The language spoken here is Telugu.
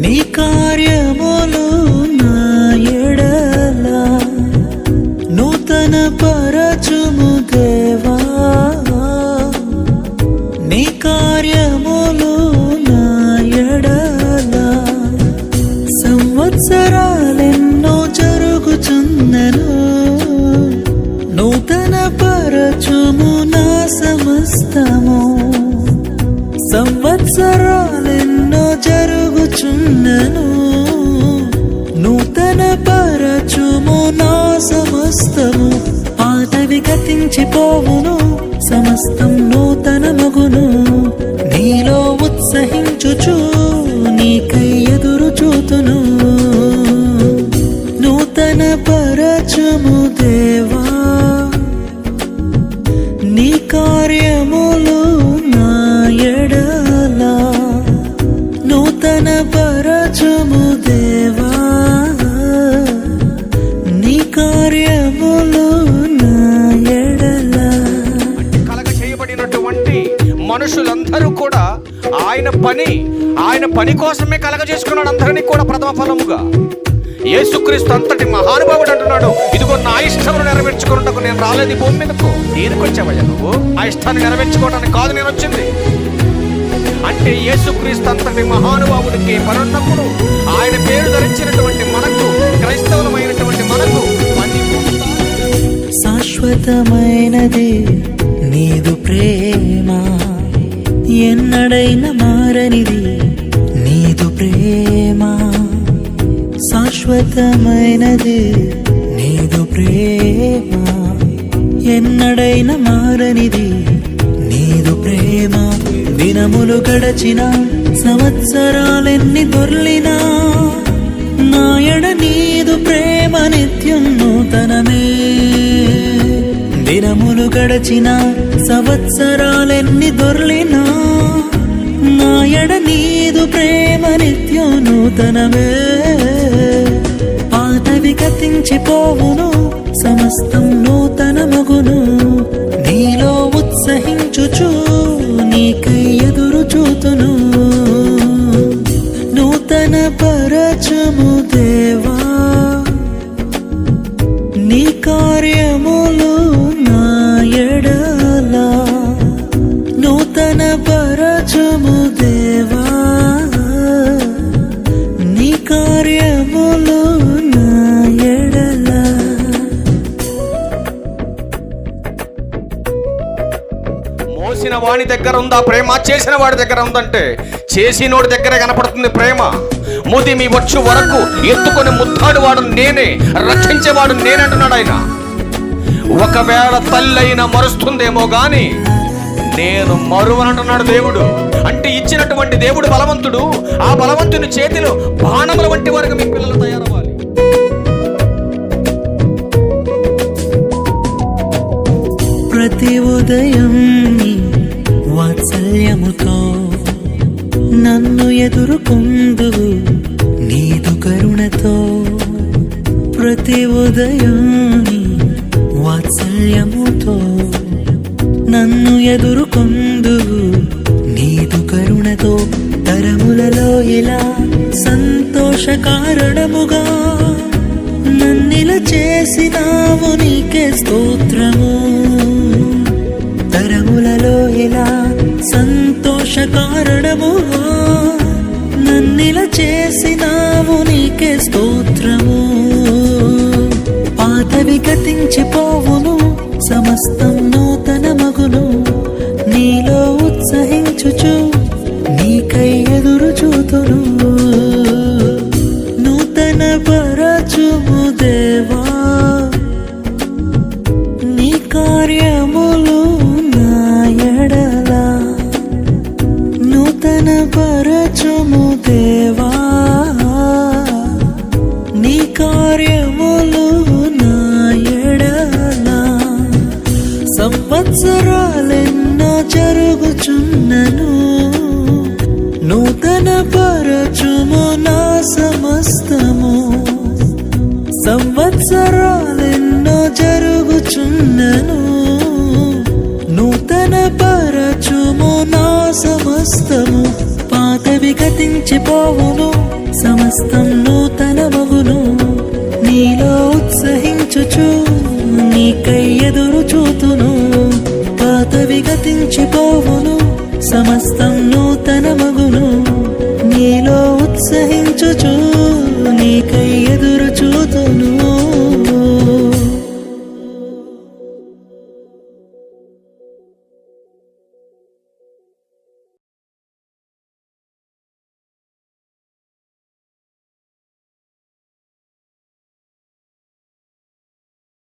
నీ కార్యములు నా ఎడల నూతన పరచుము దేవా. నీ కార్యములు నా ఎడల సంవత్సరాలెన్నో జరుగుచున్నను. నూతన పరచుము నా సమస్తము. సంవత్సరాలెన్నో జరుగుచున్నను. నూతన పరచుము నా సమస్తము. పాతవి గతించిపోవును, సమస్తం నూతనమగును. నీలో ఉత్సహించుచు నీకై ఎదురు చూతును. నూతన పరచుము దేవా. నీ కార్యములు నా ఎడల నూతన పరచుము దేవా. నీ కార్యములు నా ఎడల. కలగ చేయబడినటువంటి మనుషులందరూ కూడా ఆయన పని కోసమే కలగ చేసుకున్నాడు అందరినీ కూడా ప్రథమ ఫలముగా. యేసుక్రీస్తు అంతటి మహానుభావుడు అంటున్నాడు, ఇదిగో నా ఇష్టమును నెరవేర్చుకున్నట్టుకు నేను రాలేదు ఈ భూమి మీదకు. దేనికి వచ్చావయ్యా నువ్వు? ఆ ఇష్టాన్ని నెరవేర్చుకోవడానికి కాదు నేను వచ్చింది. అంటే యేసుక్రీస్తు అంతటి మహానుభావుడికి పరున్నప్పుడు ఆయన పేరు ధరించినటువంటి మనకు, క్రైస్తవులమైనటువంటి మనకు శాశ్వతమైనది నీదు ప్రేమ, ఎన్నడైనా మారనిది నీదు ప్రేమ. శాశ్వతమైనది నీదు ప్రేమ, ఎన్నడైనా మారనిది నీదు ప్రేమ. దినములు గడచిన సంవత్సరాలెన్ని దొర్లినా నాయడ నీదు ప్రేమ నిత్యం నూతనమే. దినములు గడచిన సంవత్సరాలెన్ని దొర్లినా నాయడ నీదు ప్రేమ నిత్యం నూతనమే. పాతవి గతించిపోవును, సమస్తం నూతనమగును. నీలో ఉత్సహించుచు నీకై ఎదురు చూతును. నూతన పరచుము దేవా. నీ కార్యములు నా ఎడల నూతన పరచుము దేవా. నీ కార్యములు నా ఎడల. మోసిన వాడి దగ్గర ఉందా ప్రేమ? చేసిన వాడి దగ్గర ఉందంటే చేసినోడి దగ్గరే కనపడుతుంది ప్రేమ. ముదిమి వచ్చు వరకు ఎత్తుకొని ముద్దాడు వాడు నేనే, రక్షించేవాడు నేనంటున్నాడు ఆయన. ఒకవేళ తల్లైనా మరుస్తుందేమో గాని నేను మరువనంటున్నాడు దేవుడు. అంటే ఇచ్చినటువంటి దేవుడు బలవంతుడు. ఆ బలవంతుని చేతిలో బాణముల వంటి వరకు మీ పిల్లలు తయారవ్వాలి. ప్రతి ఉదయం నీ వాత్సల్యముతో నన్ను ఎదుర్కొందువు నీదు కరుణతో. ప్రతి ఉదయం నీ వాత్సల్యముతో నన్ను ఎదుర్కొందువు నీదు కరుణతో. తరములలో ఇలా సంతోష కారణముగా నన్నిల చేసినావు నీకే స్తోత్రము. తరములలో ఇలా సంతోష కారణముగా నన్నిల చేసినావు నీకే స్తోత్రము. పాతవి గతించిపోవును, సమస్తం నూతనమగును. నీలో ఉత్సహించుచు నీకై ఎదురు చూతును. నూతన పరచుము దేవా. నీ కార్యములు నా ఎడల నూతన పరచుము దేవా. నీ కార్యములు నా ఎడల సంవత్సరాలెన్నో జరుగుచున్నను. నూతన పరచుము నా సమస్తము. సంవత్సరాలెన్నో జరుగుచున్నను. నూతన పరచుము నా సమస్తము. పాత పాతవి గతించిపోవును, సమస్తం నూతన మగును. నీలో ఉత్సహించుచు నీకై ఎదురు చూతును. పాతవి గతించిపోవును, సమస్తం నూతన మగును. నీలో ఉత్సహించుచు నీకై ఎదురు చూతును.